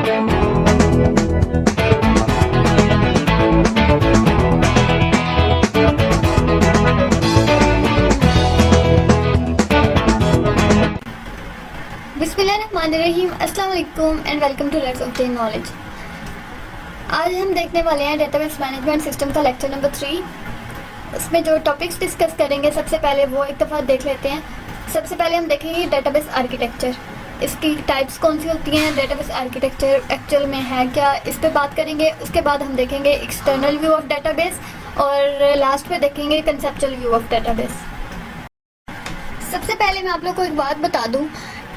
बिस्मिल्लाहिर्रहमानिर्रहीम, अस्सलाम वालेकुम and welcome to let's obtain knowledge. आज हम देखने वाले हैं डेटाबेस मैनेजमेंट सिस्टम का लेक्चर नंबर 3। उसमें जो टॉपिक्स डिस्कस करेंगे सबसे पहले वो एक दफ़ा देख लेते हैं। सबसे पहले हम देखेंगे डेटाबेस आर्किटेक्चर, इसकी टाइप्स कौन सी होती हैं, डेटाबेस आर्किटेक्चर एक्चुअल में है क्या, इस पर बात करेंगे। उसके बाद हम देखेंगे एक्सटर्नल व्यू ऑफ डेटाबेस और लास्ट में देखेंगे कंसेप्चुअल व्यू ऑफ डेटाबेस। सबसे पहले मैं आप लोग को एक बात बता दूं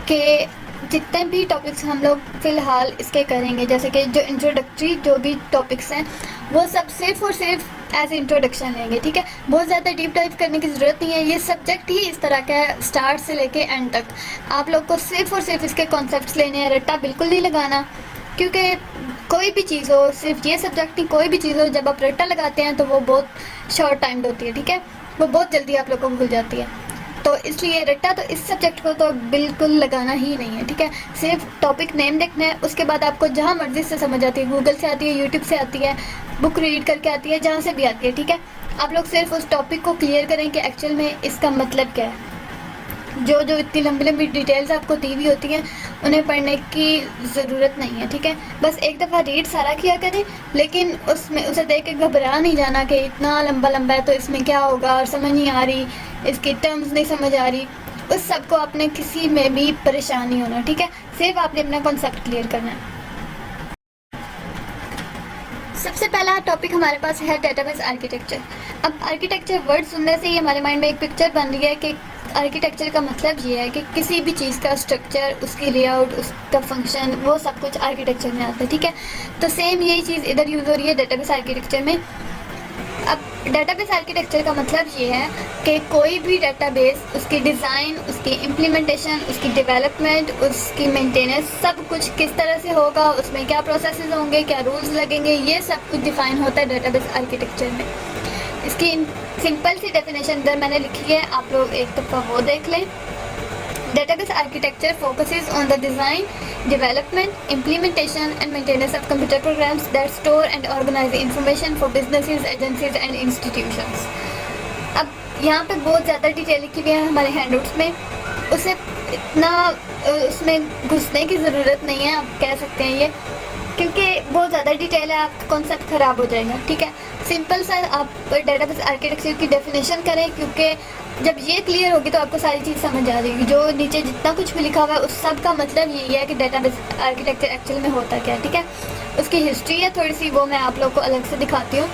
कि जितने भी टॉपिक्स हम लोग फ़िलहाल इसके करेंगे, जैसे कि जो इंट्रोडक्टरी जो भी टॉपिक्स हैं वो सब सिर्फ और सिर्फ एज इंट्रोडक्शन लेंगे, ठीक है। बहुत ज़्यादा डीप डाइव करने की ज़रूरत नहीं है। ये सब्जेक्ट ही इस तरह का है, स्टार्ट से लेके एंड तक आप लोग को सिर्फ और सिर्फ इसके कॉन्सेप्ट्स लेने हैं, रट्टा बिल्कुल नहीं लगाना। क्योंकि कोई भी चीज़ हो, सिर्फ ये सब्जेक्ट नहीं, कोई भी चीज़ हो, जब आप रट्टा लगाते हैं तो वो बहुत शॉर्ट टाइम होती है, ठीक है। वो बहुत जल्दी आप लोग को भूल जाती है। तो इसलिए रट्टा तो इस सब्जेक्ट को तो बिल्कुल लगाना ही नहीं है, ठीक है। सिर्फ टॉपिक नेम देखना है, उसके बाद आपको जहाँ मर्जी से समझ आती है, गूगल से आती है, यूट्यूब से आती है, बुक रीड करके आती है, जहाँ से भी आती है, ठीक है। आप लोग सिर्फ उस टॉपिक को क्लियर करें कि एक्चुअल में इसका मतलब क्या है। जो जो इतनी लंबी लंबी डिटेल्स आपको दी हुई होती हैं उन्हें पढ़ने की ज़रूरत नहीं है, ठीक है। बस एक दफ़ा रीड सारा किया करें, लेकिन उसमें उसे देख के घबरा नहीं जाना कि इतना लंबा लंबा है तो इसमें क्या होगा और समझ नहीं आ रही, इसकी टर्म्स नहीं समझ आ रही। उस सब को आपने किसी में भी परेशान नहीं होना, ठीक है। सिर्फ आपने अपना कॉन्सेप्ट क्लियर करना है। सबसे पहला टॉपिक हमारे पास है डेटाबेस आर्किटेक्चर। अब आर्किटेक्चर वर्ड सुनने से ही हमारे माइंड में एक पिक्चर बन रही है कि आर्किटेक्चर का मतलब ये है कि किसी भी चीज़ का स्ट्रक्चर, उसकी लेआउट, उसका फंक्शन, वो सब कुछ आर्किटेक्चर में आता है, ठीक है। तो सेम यही चीज़ इधर यूज़ हो रही है डेटाबेस आर्किटेक्चर में। अब डेटाबेस आर्किटेक्चर का मतलब ये है कि कोई भी डेटाबेस, उसकी डिज़ाइन, उसकी इम्प्लीमेंटेशन, उसकी डेवलपमेंट, उसकी मेंटेनेंस, सब कुछ किस तरह से होगा, उसमें क्या प्रोसेसेस होंगे, क्या रूल्स लगेंगे, ये सब कुछ डिफ़ाइन होता है डेटाबेस आर्किटेक्चर में। इसकी सिंपल सी डेफिनेशन इधर मैंने लिखी है, आप लोग एक दफ़ा वो देख लें। Database architecture focuses on the design, development, implementation and maintenance of computer programs that store and organize the information for businesses, agencies and institutions. अब यहाँ पे बहुत ज़्यादा डिटेल लिखी हुई है हमारे हैंडआउट्स में, उसे इतना उसमें घुसने की ज़रूरत नहीं है, आप कह सकते हैं ये, क्योंकि बहुत ज़्यादा डिटेल है, आपका कॉन्सेप्ट ख़राब हो जाएगा, ठीक है। सिंपल सा आप डेटाबेस आर्किटेक्चर की डेफिनेशन करें, क्योंकि जब ये क्लियर होगी तो आपको सारी चीज़ समझ आ जाएगी। जो नीचे जितना कुछ भी लिखा हुआ है उस सब का मतलब यही है कि डेटाबेस आर्किटेक्चर एक्चुअल में होता क्या है, ठीक है। उसकी हिस्ट्री है थोड़ी सी, वो मैं आप लोग को अलग से दिखाती हूँ।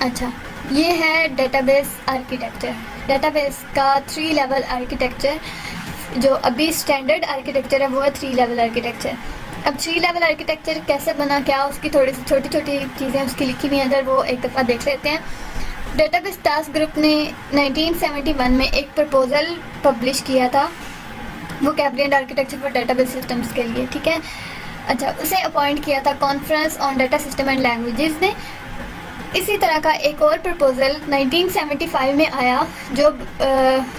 अच्छा, ये है डेटाबेस आर्किटेक्चर। डेटाबेस का 3 लेवल आर्किटेक्चर, जो अभी स्टैंडर्ड आर्किटेक्चर है वो है 3 लेवल आर्किटेक्चर। अब 3 लेवल आर्किटेक्चर कैसे बना, क्या उसकी थोड़ी सी छोटी छोटी चीज़ें उसकी लिखी हुई हैं इधर, वो एक दफ़ा देख लेते हैं। डेटाबेस टास्क ग्रुप ने 1971 में एक प्रपोजल पब्लिश किया था, वो cabinet architecture for database systems के लिए, ठीक है। अच्छा, उसे अपॉइंट किया था conference on data system and languages ने। इसी तरह का एक और प्रपोजल 1975 में आया, जो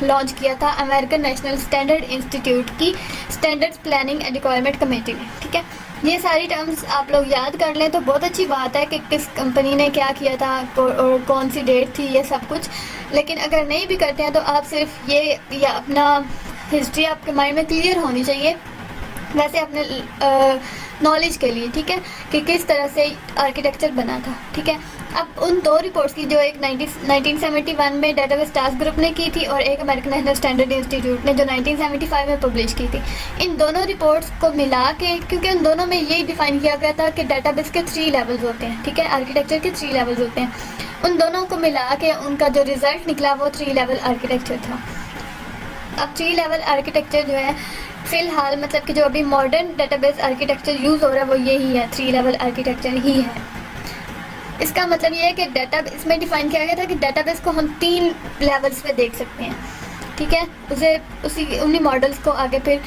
लॉन्च किया था अमेरिकन नेशनल स्टैंडर्ड इंस्टीट्यूट की standards planning and requirement committee ने, ठीक है। ये सारी टर्म्स आप लोग याद कर लें तो बहुत अच्छी बात है कि किस कंपनी ने क्या किया था और कौन सी डेट थी, ये सब कुछ। लेकिन अगर नहीं भी करते हैं तो आप सिर्फ ये या अपना हिस्ट्री आपके माइंड में क्लियर होनी चाहिए, वैसे अपने नॉलेज के लिए, ठीक है, कि किस तरह से आर्किटेक्चर बना था, ठीक है। अब उन 2 रिपोर्ट्स की, जो एक 1971 में डेटाबेस टास्क ग्रुप ने की थी और एक अमेरिकन नेशनल स्टैंडर्ड इंस्टीट्यूट ने जो 1975 में पब्लिश की थी, इन दोनों रिपोर्ट्स को मिला के, क्योंकि उन दोनों में यही डिफाइन किया गया था कि डेटाबेस के 3 लेवल्स होते हैं, ठीक है, आर्किटेक्चर के 3 लेवल्स होते हैं। उन दोनों को मिला के उनका जो रिज़ल्ट निकला वो 3 लेवल आर्किटेक्चर था। अब 3 लेवल आर्किटेक्चर जो है फ़िलहाल, मतलब कि जो अभी मॉडर्न डेटाबेस आर्किटेक्चर यूज़ हो रहा है वो यही है, 3 लेवल आर्किटेक्चर ही है। इसका मतलब ये है कि डेटा इसमें डिफाइन किया गया था कि डेटाबेस को हम 3 लेवल्स पे देख सकते हैं, ठीक है। उन्हीं मॉडल्स को आगे फिर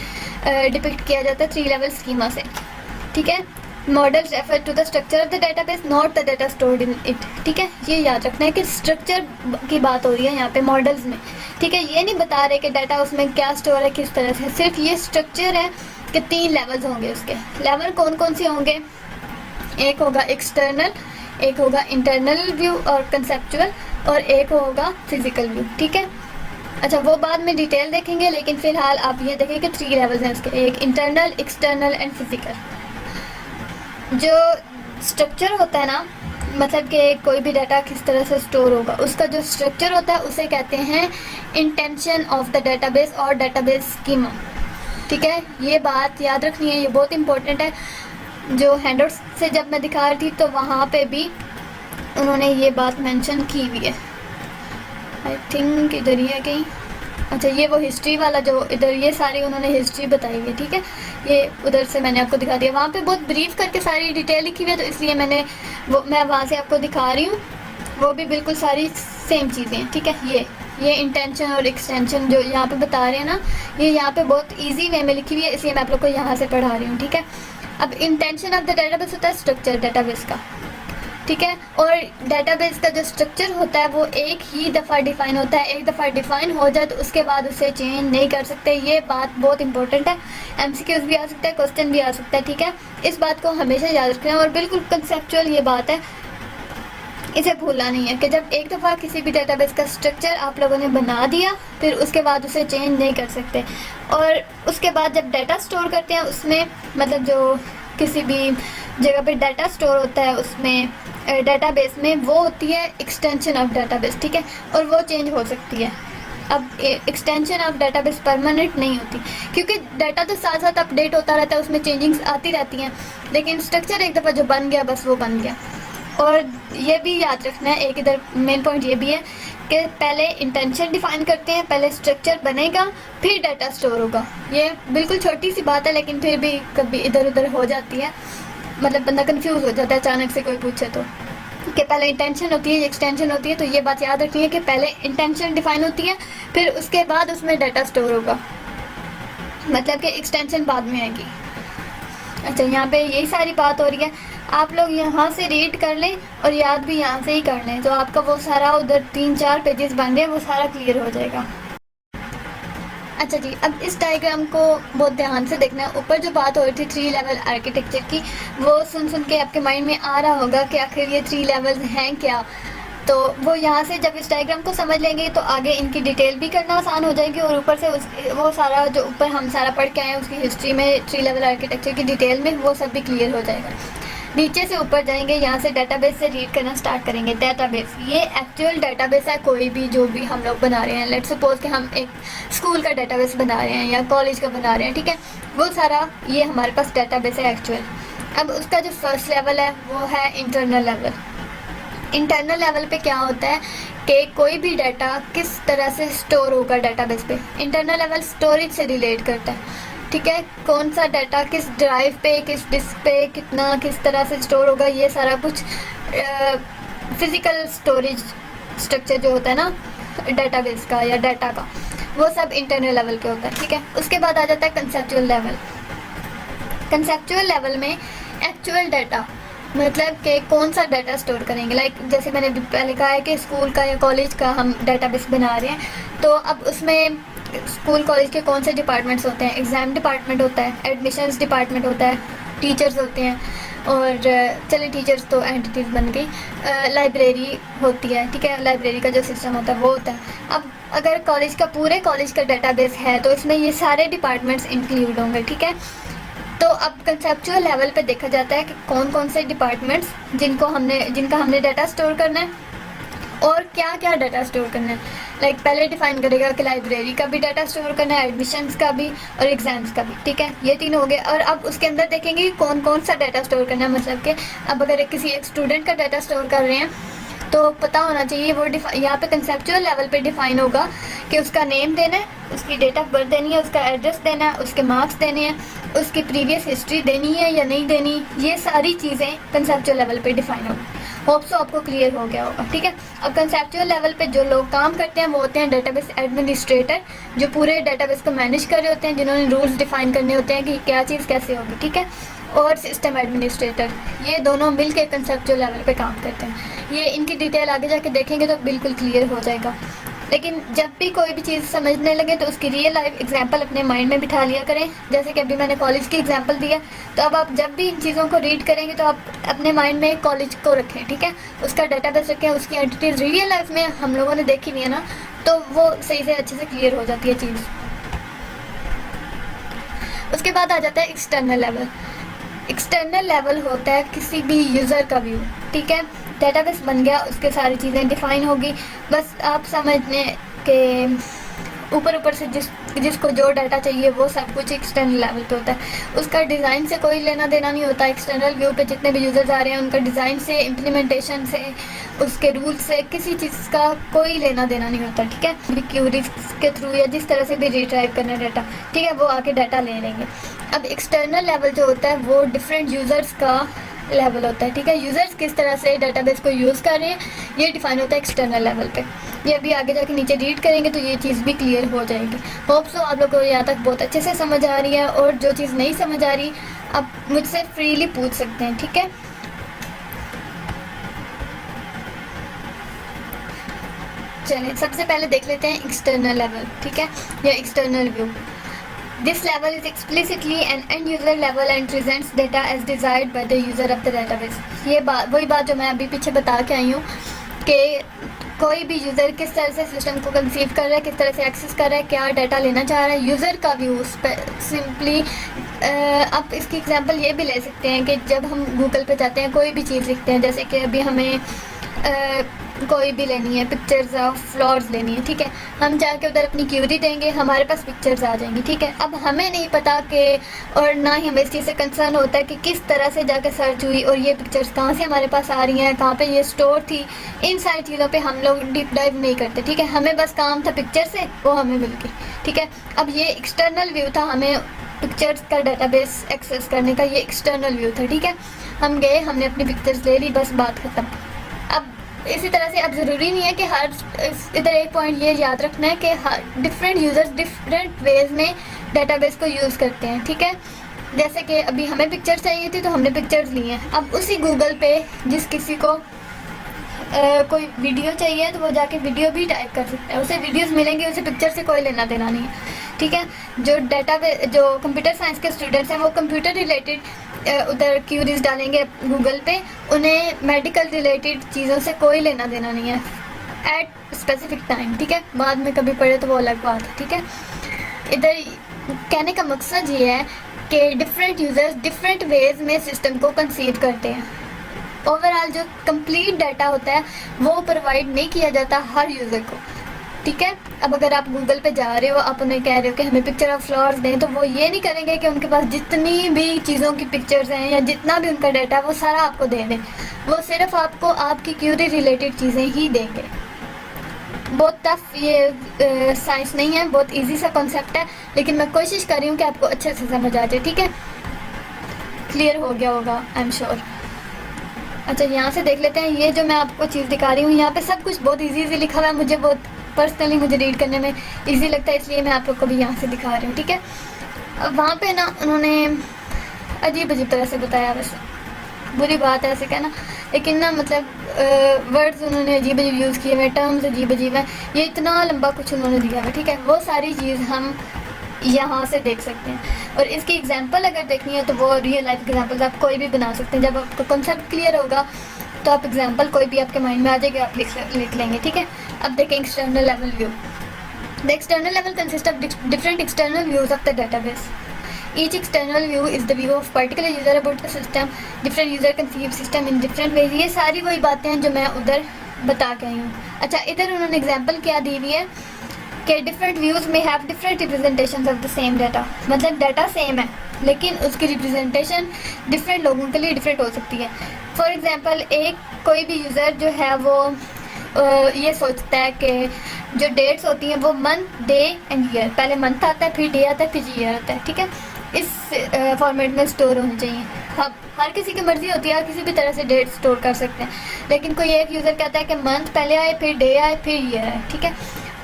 डिपिक्ट किया जाता है 3 लेवल स्कीमा से, ठीक है। Models refer to the structure of the database not the data stored in it. ठीक है, ये याद रखना है कि स्ट्रक्चर की बात हो रही है यहाँ पे मॉडल्स में। ठीक है, ये नहीं बता रहे कि डाटा उसमें क्या स्टोर है किस तरह से, सिर्फ ये स्ट्रक्चर है कि 3 लेवल्स होंगे। उसके लेवल कौन कौन से होंगे? एक होगा एक्सटर्नल, एक होगा इंटरनल व्यू और कंसेप्चुअल, और एक होगा फिजिकल व्यू। ठीक है, अच्छा वो बाद में डिटेल देखेंगे, लेकिन फिलहाल आप ये देखें कि 3 लेवल्स हैं उसके, एक इंटरनल, एक्सटर्नल एंड फिजिकल। जो स्ट्रक्चर होता है ना, मतलब कि कोई भी डाटा किस तरह से स्टोर होगा, उसका जो स्ट्रक्चर होता है उसे कहते हैं इंटेंशन ऑफ द डेटाबेस और डेटाबेस स्कीमा। ठीक है, ये बात याद रखनी है, ये बहुत इंपॉर्टेंट है। जो हैंडआउट्स से जब मैं दिखा रही थी तो वहाँ पे भी उन्होंने ये बात मेंशन की हुई है। आई थिंक इधर ही है कहीं। अच्छा, ये वो हिस्ट्री वाला जो इधर, ये सारी उन्होंने हिस्ट्री बताई हुई है। ठीक है, ये उधर से मैंने आपको दिखा दिया, वहाँ पे बहुत ब्रीफ करके सारी डिटेल लिखी हुई है, तो इसलिए मैं वहाँ से आपको दिखा रही हूँ। वो भी बिल्कुल सारी सेम चीज़ें हैं। ठीक है, ये इंटेंशन और एक्सटेंशन जो यहाँ पे बता रहे हैं ना, ये यहाँ पे बहुत ईजी वे में लिखी हुई है, इसलिए मैं आप लोग को यहाँ से पढ़ा रही हूँ। ठीक है, अब इंटेंशन ऑफ द डेटाबेस होता है स्ट्रक्चर डेटाबेस का। ठीक है, और डेटाबेस का जो स्ट्रक्चर होता है वो एक ही दफ़ा डिफाइन होता है। एक दफ़ा डिफाइन हो जाए तो उसके बाद उसे चेंज नहीं कर सकते। ये बात बहुत इंपॉर्टेंट है, एमसीक्यूज भी आ सकता है, क्वेश्चन भी आ सकता है। ठीक है, इस बात को हमेशा याद रखना है, और बिल्कुल कंसेप्चुअल ये बात है, इसे भूलना नहीं है कि जब एक दफ़ा किसी भी डेटाबेस का स्ट्रक्चर आप लोगों ने बना दिया, फिर उसके बाद उसे चेंज नहीं कर सकते। और उसके बाद जब डाटा स्टोर करते हैं उसमें, मतलब जो किसी भी जगह पे डाटा स्टोर होता है उसमें डेटाबेस में, वो होती है एक्सटेंशन ऑफ डेटाबेस। ठीक है, और वो चेंज हो सकती है। अब एक्सटेंशन ऑफ डेटाबेस परमानेंट नहीं होती, क्योंकि डाटा तो साथ साथ अपडेट होता रहता है, उसमें चेंजिंग्स आती रहती हैं, लेकिन स्ट्रक्चर एक दफ़ा जो बन गया बस वो बन गया। और ये भी याद रखना है, एक इधर मेन पॉइंट ये भी है कि पहले इंटेंशन डिफाइन करते हैं, पहले स्ट्रक्चर बनेगा, फिर डाटा स्टोर होगा। ये बिल्कुल छोटी सी बात है, लेकिन फिर भी कभी इधर उधर हो जाती है, मतलब बंदा कंफ्यूज हो जाता है अचानक से कोई पूछे तो, कि पहले इंटेंशन होती है, एक्सटेंशन होती है। तो ये बात याद रखनी है कि पहले इंटेंशन डिफाइन होती है, फिर उसके बाद उसमें डाटा स्टोर होगा, मतलब कि एक्सटेंशन बाद में आएगी। अच्छा, यहाँ पे यही सारी बात हो रही है, आप लोग यहाँ से रीड कर लें और याद भी यहाँ से ही कर लें, तो आपका वो सारा उधर 3-4 पेजेस बन गए, वो सारा क्लियर हो जाएगा। अच्छा जी, अब इस डायग्राम को बहुत ध्यान से देखना है। ऊपर जो बात हो रही थी 3 लेवल आर्किटेक्चर की, वो सुन के आपके माइंड में आ रहा होगा कि आखिर ये 3 लेवल्स हैं क्या। तो वो यहाँ से जब इस डायग्राम को समझ लेंगे तो आगे इनकी डिटेल भी करना आसान हो जाएगी, और ऊपर से वो सारा जो ऊपर हम सारा पढ़ के आए हैं उसकी हिस्ट्री में 3 लेवल आर्किटेक्चर की डिटेल में, वो सब भी क्लियर हो जाएगा। नीचे से ऊपर जाएंगे, यहाँ से डेटाबेस से रीड करना स्टार्ट करेंगे। डेटाबेस, ये एक्चुअल डेटाबेस है, कोई भी जो भी हम लोग बना रहे हैं। लेट्स सपोज कि हम एक स्कूल का डेटाबेस बना रहे हैं या कॉलेज का बना रहे हैं। ठीक है, वो सारा ये हमारे पास डेटाबेस है एक्चुअल। अब उसका जो फर्स्ट लेवल है वो है इंटरनल लेवल। इंटरनल लेवल पे क्या होता है कि कोई भी डाटा किस तरह से स्टोर होगा डेटाबेस पे। इंटरनल लेवल स्टोरेज से रिलेट करता है। ठीक है, कौन सा डाटा किस ड्राइव पे, किस डिस्क पे, कितना किस तरह से स्टोर होगा, ये सारा कुछ फिजिकल स्टोरेज स्ट्रक्चर जो होता है ना डेटाबेस का या डाटा का, वो सब इंटरनल लेवल पे होता है। ठीक है, उसके बाद आ जाता है कंसेप्चुअल लेवल। कंसेप्चुअल लेवल में एक्चुअल डाटा, मतलब कि कौन सा डाटा स्टोर करेंगे। लाइक जैसे मैंने पहले कहा है कि स्कूल का या कॉलेज का हम डाटाबेस बना रहे हैं, तो अब उसमें स्कूल कॉलेज के कौन से डिपार्टमेंट्स होते हैं। एग्ज़ाम डिपार्टमेंट होता है, एडमिशन्स डिपार्टमेंट होता है, टीचर्स होते हैं, और चलिए टीचर्स तो एंटिटीज बन गई, लाइब्रेरी होती है। ठीक है, लाइब्रेरी का जो सिस्टम होता है वो होता है। अब अगर कॉलेज का पूरे कॉलेज का डाटाबेस है तो इसमें ये सारे डिपार्टमेंट्स इंक्लूड होंगे। ठीक है, तो अब कंसेप्चुअल लेवल पे देखा जाता है कि कौन कौन से डिपार्टमेंट्स जिनका हमने डाटा स्टोर करना है और क्या क्या डाटा स्टोर करना है। लाइक पहले डिफाइन करेगा कि लाइब्रेरी का भी डाटा स्टोर करना है, एडमिशन्स का भी और एग्जाम्स का भी। ठीक है, ये 3 हो गए। और अब उसके अंदर देखेंगे कौन कौन सा डाटा स्टोर करना है। मतलब कि अब अगर किसी एक स्टूडेंट का डाटा स्टोर कर रहे हैं तो पता होना चाहिए वो यहाँ पे कंसेप्चुअल लेवल पे डिफाइन होगा कि उसका नेम देना है, उसकी डेट ऑफ बर्थ देनी है, उसका एड्रेस देना है, उसके मार्क्स देने हैं, उसकी प्रीवियस हिस्ट्री देनी है या नहीं देनी। ये सारी चीज़ें कंसेप्चुअल लेवल पे डिफाइन होगी। होप सो आपको क्लियर हो गया होगा। ठीक है, अब कंसेप्चुअल लेवल पे जो लोग काम करते हैं वो होते हैं डेटाबेस एडमिनिस्ट्रेटर, जो पूरे डेटाबेस को मैनेज कर रहे होते हैं, जिन्होंने रूल्स डिफाइन करने होते हैं कि क्या चीज़ कैसे होगी। ठीक है, और सिस्टम एडमिनिस्ट्रेटर, ये दोनों मिलकर कंसेप्चुअल लेवल पे काम करते हैं। ये इनकी डिटेल आगे जाके देखेंगे तो बिल्कुल क्लियर हो जाएगा। लेकिन जब भी कोई भी चीज़ समझने लगे तो उसकी रियल लाइफ एग्जांपल अपने माइंड में बिठा लिया करें। जैसे कि अभी मैंने कॉलेज की एग्जांपल दिया, तो अब आप जब भी इन चीज़ों को रीड करेंगे तो आप अपने माइंड में कॉलेज को रखें, ठीक है, उसका डाटाबेस रखें, उसकी एंटिटीज रियल लाइफ में हम लोगों ने देखी हुई है ना, तो वो सही से अच्छे से क्लियर हो जाती है चीज़। उसके बाद आ जाता है एक्सटर्नल लेवल। एक्सटर्नल लेवल होता है किसी भी यूज़र का व्यू, ठीक है, डेटाबेस बन गया, उसके सारी चीज़ें डिफाइन होगी, बस आप समझने के ऊपर से जिसको जो डाटा चाहिए वो सब कुछ एक्सटर्नल लेवल पे होता है। उसका डिज़ाइन से कोई लेना देना नहीं होता। एक्सटर्नल व्यू पे जितने भी यूज़र्स आ रहे हैं उनका डिज़ाइन से, इम्प्लीमेंटेशन से, उसके रूल से किसी चीज़ का कोई लेना देना नहीं होता, ठीक है। क्यूरीज के थ्रू या जिस तरह से भी रिट्राइव करना डाटा, ठीक है, वो आके डाटा ले लेंगे। अब एक्सटर्नल लेवल जो होता है वो डिफरेंट यूज़र्स का लेवल होता है, ठीक है। यूज़र्स किस तरह से डाटाबेस को यूज़ कर रहे हैं ये डिफाइन होता है एक्सटर्नल लेवल पे। ये अभी आगे जाके नीचे रीड करेंगे तो ये चीज़ भी क्लियर हो जाएगी। होप सो आप लोग को यहाँ तक बहुत अच्छे से समझ आ रही है, और जो चीज़ नहीं समझ आ रही आप मुझसे फ्रीली पूछ सकते हैं, ठीक है। चलिए सबसे पहले देख लेते हैं एक्सटर्नल लेवल, ठीक है, या external view. This level is explicitly an end-user level and presents data as desired by the user of the database। ये वही बात जो मैं अभी पीछे बता के आई हूँ कि कोई भी यूज़र किस तरह से सिस्टम को कंसीव कर रहा है, किस तरह से एक्सेस कर रहा है, क्या डाटा लेना चाह रहा है, यूज़र का व्यू सिंपली। आप इसकी एग्जांपल ये भी ले सकते हैं कि जब हम गूगल पे जाते हैं कोई भी चीज़ लिखते हैं, जैसे कि अभी हमें कोई भी लेनी है, पिक्चर्स ऑफ फ्लावर्स लेनी है, ठीक है, हम जाके उधर अपनी क्यूरी देंगे, हमारे पास पिक्चर्स आ जाएंगी, ठीक है। अब हमें नहीं पता कि, और ना ही हमें इस चीज़ से कंसर्न होता है कि किस तरह से जाके सर्च हुई और ये पिक्चर्स कहाँ से हमारे पास आ रही हैं, कहाँ पे ये स्टोर थी, इन सारी चीज़ों पे हम लोग डीप डाइव नहीं करते, ठीक है। हमें बस काम था पिक्चर से, वो हमें मिल गई, ठीक है। अब ये एक्सटर्नल व्यू था, हमें पिक्चर्स का डाटाबेस एक्सेस करने का, ये एक्सटर्नल व्यू था, ठीक है। हम गए, हमने अपनी पिक्चर्स ले ली, बस बात ख़त्म। अब इसी तरह से अब ज़रूरी नहीं है कि हर, इधर एक पॉइंट ये याद रखना है कि हर डिफरेंट यूज़र्स डिफरेंट वेज में डाटाबेस को यूज़ करते हैं, ठीक है। जैसे कि अभी हमें पिक्चर चाहिए थी तो हमने पिक्चर्स ली हैं। अब उसी गूगल पे जिस किसी को कोई वीडियो चाहिए तो वो जाके वीडियो भी टाइप कर सकता है, उसे वीडियोस मिलेंगे, उसे पिक्चर से कोई लेना देना नहीं है, ठीक है। जो कंप्यूटर साइंस के स्टूडेंट्स हैं वो कंप्यूटर रिलेटेड उधर क्यूरीज डालेंगे गूगल पे, उन्हें मेडिकल रिलेटेड चीज़ों से कोई लेना देना नहीं है एट स्पेसिफिक टाइम, ठीक है। बाद में कभी पढ़े तो वो अलग बात है, ठीक है। इधर कहने का मकसद ये है कि डिफरेंट यूज़र्स डिफरेंट वेज में सिस्टम को कंसीव करते हैं। ओवरऑल जो कंप्लीट डाटा होता है वो प्रोवाइड नहीं किया जाता हर यूज़र को, ठीक है। अब अगर आप गूगल पे जा रहे हो, आप उन्हें कह रहे हो कि हमें पिक्चर ऑफ फ्लावर्स दें, तो वो ये नहीं करेंगे कि उनके पास जितनी भी चीज़ों की पिक्चर्स हैं या जितना भी उनका डाटा है वो सारा आपको दे दें। वो सिर्फ आपको आपकी क्यूरी रिलेटेड चीज़ें ही देंगे। बहुत टफ ये साइंस नहीं है, बहुत इजी सा कॉन्सेप्ट है, लेकिन मैं कोशिश कर रही हूँ कि आपको अच्छे से समझ आ जाए, ठीक है। क्लियर हो गया होगा आई एम श्योर। अच्छा यहाँ से देख लेते हैं, ये जो मैं आपको चीज़ दिखा रही हूँ यहाँ पे सब कुछ बहुत इजी लिखा हुआ है, मुझे बहुत पर्सनली मुझे रीड करने में इजी लगता है, इसलिए मैं आप लोग को भी यहाँ से दिखा रही हूँ, ठीक है। अब वहाँ पे ना उन्होंने अजीब तरह से बताया, वैसे बुरी बात है ऐसे कहना, लेकिन ना मतलब वर्ड्स उन्होंने अजीब यूज़ किए हुए, टर्म्स अजीब है, ये इतना लंबा कुछ उन्होंने दिया है, ठीक है। वो सारी चीज़ हम यहाँ से देख सकते हैं, और इसकी एग्जांपल अगर देखनी है तो वो रियल लाइफ एग्जांपल्स आप कोई भी बना सकते हैं। जब आपको कॉन्सेप्ट क्लियर होगा तो आप एग्जांपल कोई भी आपके माइंड में आ जाएगा, आप लिख लेंगे, ठीक है। अब देखें external level view. The external level consist of different external views of the database. Each external view is the view of particular user about the system. Different user conceive system in different ways। ये सारी वही बातें हैं जो मैं उधर बता के आई हूँ। अच्छा इधर उन्होंने एग्जांपल क्या दी हुई है कि डिफरेंट व्यूज़ में have different representation of the same data. मतलब डाटा सेम है लेकिन उसकी रिप्रेजेंटेशन डिफरेंट लोगों के लिए डिफरेंट हो सकती है। फॉर एग्जांपल एक कोई भी यूज़र जो है वो ये सोचता है कि जो डेट्स होती हैं वो मंथ, डे एंड ईयर, पहले मंथ आता है, फिर डे आता है, फिर ईयर आता है, ठीक है। इस फॉर्मेट में स्टोर होनी चाहिए। अब हर किसी की मर्ज़ी होती है, किसी भी तरह से डेट स्टोर कर सकते हैं, लेकिन कोई एक यूज़र कहता है कि मंथ पहले आए, फिर डे आए, फिर ईयर आए, ठीक है।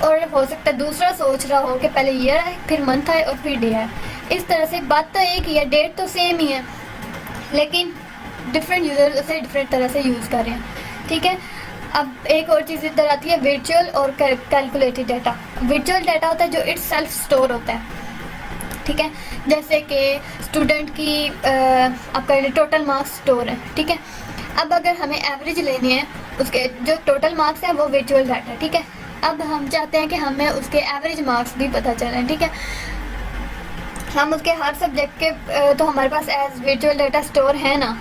और हो सकता है दूसरा सोच रहा हो कि पहले ईयर आए, फिर मंथ आए और फिर डे आए। इस तरह से बात तो एक ही है, डेट तो सेम ही है, लेकिन डिफरेंट यूज़र उसे डिफरेंट तरह से यूज़ कर रहे हैं, ठीक है। अब एक और चीज़ इधर आती है वर्चुअल और कैलकुलेटेड डाटा। वर्चुअल डाटा होता है जो इट्स सेल्फ स्टोर होता है, ठीक है। जैसे कि स्टूडेंट की आपका टोटल मार्क्स स्टोर है, ठीक है। अब अगर हमें एवरेज लेनी है, उसके जो टोटल मार्क्स है वो वर्चुअल डाटा है, ठीक है। अब हम चाहते हैं कि हमें उसके एवरेज मार्क्स भी पता चलें, ठीक है। हम उसके हर सब्जेक्ट के तो हमारे पास एज वर्चुअल डाटा स्टोर है ना,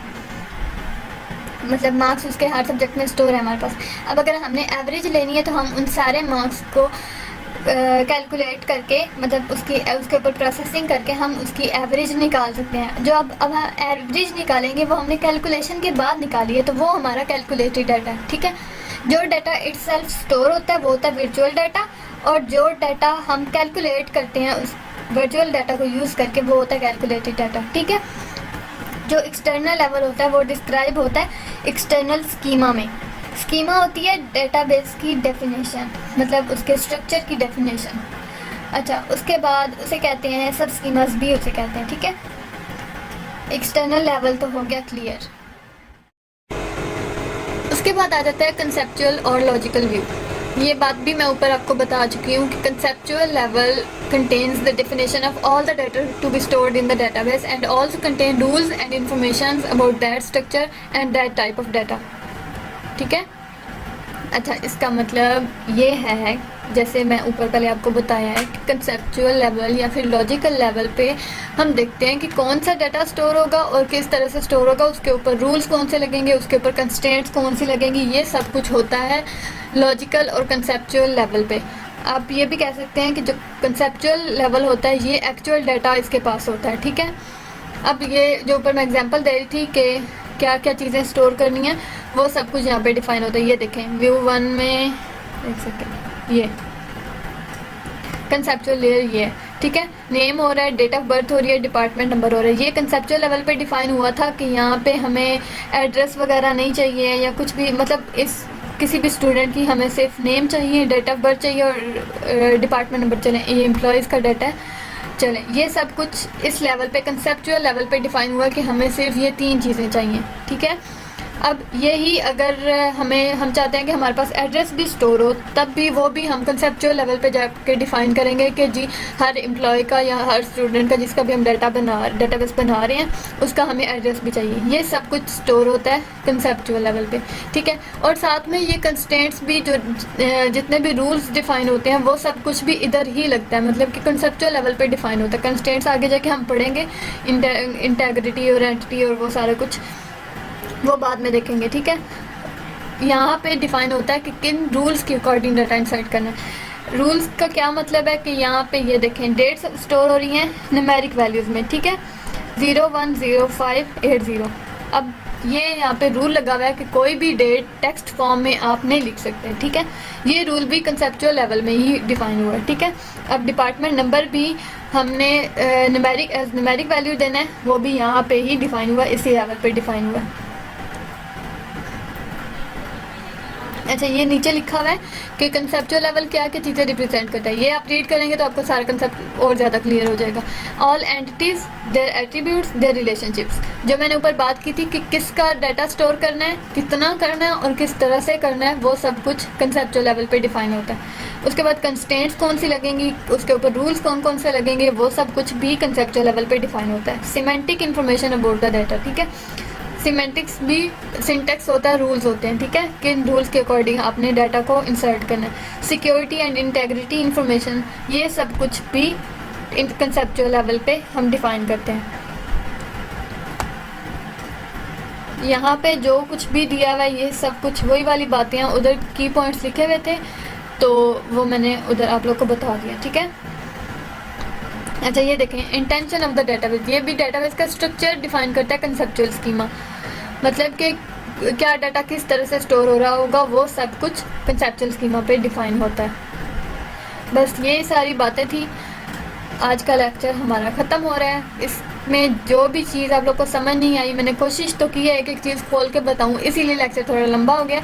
मतलब मार्क्स उसके हर सब्जेक्ट में स्टोर है हमारे पास। अब अगर हमने एवरेज लेनी है तो हम उन सारे मार्क्स को कैलकुलेट करके, मतलब उसके ऊपर प्रोसेसिंग करके हम उसकी एवरेज निकाल सकते हैं। जो अब हम एवरेज निकालेंगे वो हमने कैलकुलेशन के बाद निकाली है, तो वो हमारा कैलकुलेटेड डाटा है, ठीक है। जो डाटा इटसेल्फ स्टोर होता है वो होता है वर्चुअल डाटा, और जो डाटा हम कैलकुलेट करते हैं उस वर्चुअल डाटा को यूज़ करके वो होता है कैलकुलेटेड डाटा, ठीक है। जो एक्सटर्नल लेवल होता है वो डिस्क्राइब होता है एक्सटर्नल स्कीमा में। स्कीमा होती है डेटाबेस की डेफिनेशन, मतलब उसके स्ट्रक्चर की डेफिनेशन। अच्छा, उसके बाद उसे कहते हैं सब स्कीमास भी उसे कहते हैं, ठीक है। एक्सटर्नल लेवल तो हो गया क्लियर। उसके बाद आ जाता है कंसेप्चुअल और लॉजिकल व्यू। ये बात भी मैं ऊपर आपको बता चुकी हूँ कि conceptual level contains the definition of all the data to be stored in the database and also contain rules and information about that structure and that type of data, ठीक है। अच्छा, इसका मतलब ये है, जैसे मैं ऊपर पहले आपको बताया है कि कंसेप्चुअल लेवल या फिर लॉजिकल लेवल पे हम देखते हैं कि कौन सा डाटा स्टोर होगा और किस तरह से स्टोर होगा, उसके ऊपर रूल्स कौन से लगेंगे, उसके ऊपर कंस्ट्रेंट्स कौन सी लगेंगी, ये सब कुछ होता है लॉजिकल और कंसेप्चुअल लेवल पे। आप ये भी कह सकते हैं कि जो कंसेप्चुअल लेवल होता है ये एक्चुअल डाटा इसके पास होता है, ठीक है। अब ये जो ऊपर मैं एग्जांपल दे रही थी कि क्या क्या चीज़ें स्टोर करनी है, वो सब कुछ यहाँ पे डिफाइन होता है। ये देखें व्यू 1 में, एक सेकेंड, ये कंसेप्चुअल लेयर ये, ठीक है। नेम हो रहा है, डेट ऑफ बर्थ हो रही है, डिपार्टमेंट नंबर हो रहा है। ये कंसेप्चुअल लेवल पे डिफाइन हुआ था कि यहाँ पे हमें एड्रेस वगैरह नहीं चाहिए या कुछ भी, मतलब इस किसी भी स्टूडेंट की हमें सिर्फ नेम चाहिए, डेट ऑफ बर्थ चाहिए और डिपार्टमेंट नंबर चलें, ये एम्प्लॉयज़ का डाटा है, चलें। ये सब कुछ इस लेवल पे कंसेप्चुअल लेवल पे डिफाइन हुआ कि हमें सिर्फ ये 3 चीज़ें चाहिए, ठीक है। अब यही अगर हम चाहते हैं कि हमारे पास एड्रेस भी स्टोर हो, तब भी वो भी हम कंसेप्चुअल लेवल पे जाके डिफ़ाइन करेंगे कि जी हर एम्प्लॉय का या हर स्टूडेंट का जिसका भी हम डेटाबेस बना रहे हैं उसका हमें एड्रेस भी चाहिए। ये सब कुछ स्टोर होता है कंसेप्चुअल लेवल पे, ठीक है। और साथ में ये कंस्ट्रेंट्स भी, जो जितने भी रूल्स डिफ़ाइन होते हैं वो सब कुछ भी इधर ही लगता है, मतलब कि कंसेप्चुअल लेवल पे डिफ़ाइन होता है। कंस्ट्रेंट्स आगे जाके हम पढ़ेंगे, इंटेग्रिटी और एंटिटी और वो सारा कुछ वो बाद में देखेंगे, ठीक है। यहाँ पे डिफाइन होता है कि किन रूल्स के अकॉर्डिंग डाटा इंसर्ट करना है। रूल्स का क्या मतलब है कि यहाँ पे ये देखें डेट्स स्टोर हो रही हैं न्यूमेरिक वैल्यूज़ में, ठीक है, 010580। अब ये यहाँ पे रूल लगा हुआ है कि कोई भी डेट टेक्स्ट फॉर्म में आप नहीं लिख सकते, ठीक है। ये रूल भी कंसेप्चुअल लेवल में ही डिफाइन हुआ है, ठीक है। अब डिपार्टमेंट नंबर भी हमने न्यूमेरिक वैल्यू देना है, वो भी यहाँ पे ही डिफाइन हुआ, इसी लेवल पे डिफाइन हुआ है। अच्छा, ये नीचे लिखा हुआ है कि कंसेप्चुअल लेवल क्या क्या चीज़ें रिप्रेजेंट करता है। ये आप रीड करेंगे तो आपको सारा कंसेप्ट और ज़्यादा क्लियर हो जाएगा। All entities, their attributes, their relationships. जो मैंने ऊपर बात की थी कि किसका डाटा स्टोर करना है, कितना करना है और किस तरह से करना है, वो सब कुछ कंसेप्चुअल लेवल पे डिफाइन होता है। उसके बाद कंस्ट्रेंट्स कौन सी लगेंगी, उसके ऊपर रूल्स कौन कौन से लगेंगे, वो सब कुछ भी कंसेप्चुअल लेवल पे डिफाइन होता है। Semantic information about the data, ठीक है। सिमेंटिक्स भी, सिंटेक्स होता है, रूल्स होते हैं, ठीक है, किन रूल्स के अकॉर्डिंग आपने डाटा को इंसर्ट करना है। सिक्योरिटी एंड इंटेग्रिटी इंफॉर्मेशन, ये सब कुछ भी कंसेप्चुअल लेवल पे हम डिफाइन करते हैं। यहाँ पे जो कुछ भी दिया हुआ है ये सब कुछ वही वाली बातें हैं, उधर की पॉइंट्स लिखे हुए थे तो वो मैंने उधर आप लोग को बता दिया, ठीक है। अच्छा, ये देखें इंटेंशन ऑफ द डेटाबेस। ये भी डेटाबेस का स्ट्रक्चर डिफाइन करता है कंसेप्चुअल स्कीमा, मतलब कि क्या डाटा किस तरह से स्टोर हो रहा होगा, वो सब कुछ कंसेप्चुअल स्कीमा पे डिफाइन होता है। बस ये सारी बातें थी। आज का लेक्चर हमारा ख़त्म हो रहा है। इसमें जो भी चीज़ आप लोग को समझ नहीं आई, मैंने कोशिश तो की है एक एक चीज़ खोल के बताऊँ, इसीलिए लेक्चर थोड़ा लंबा हो गया।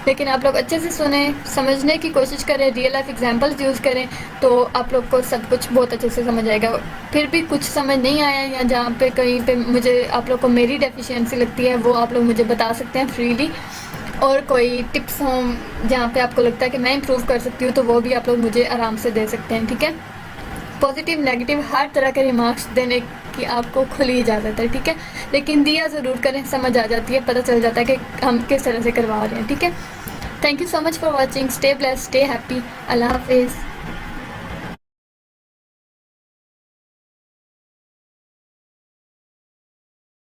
लेकिन आप लोग अच्छे से सुने, समझने की कोशिश करें, रियल लाइफ एग्जांपल्स यूज़ करें, तो आप लोग को सब कुछ बहुत अच्छे से समझ आएगा। फिर भी कुछ समझ नहीं आया या जहाँ पे कहीं पे मुझे आप लोग को मेरी डेफिशिएंसी लगती है, वो आप लोग मुझे बता सकते हैं फ्रीली। और कोई टिप्स हों जहाँ पे आपको लगता है कि मैं इम्प्रूव कर सकती हूँ, तो वो भी आप लोग मुझे आराम से दे सकते हैं, ठीक है। पॉजिटिव नेगेटिव हर तरह के रिमार्क्स देने की आपको खुली इजाज़त है, ठीक है। लेकिन दिया ज़रूर करें, समझ आ जाती है, पता चल जाता है कि हम किस तरह से करवा रहे हैं, ठीक है। Thank you so much for watching. Stay blessed, stay happy. अल्लाह हाफिज़।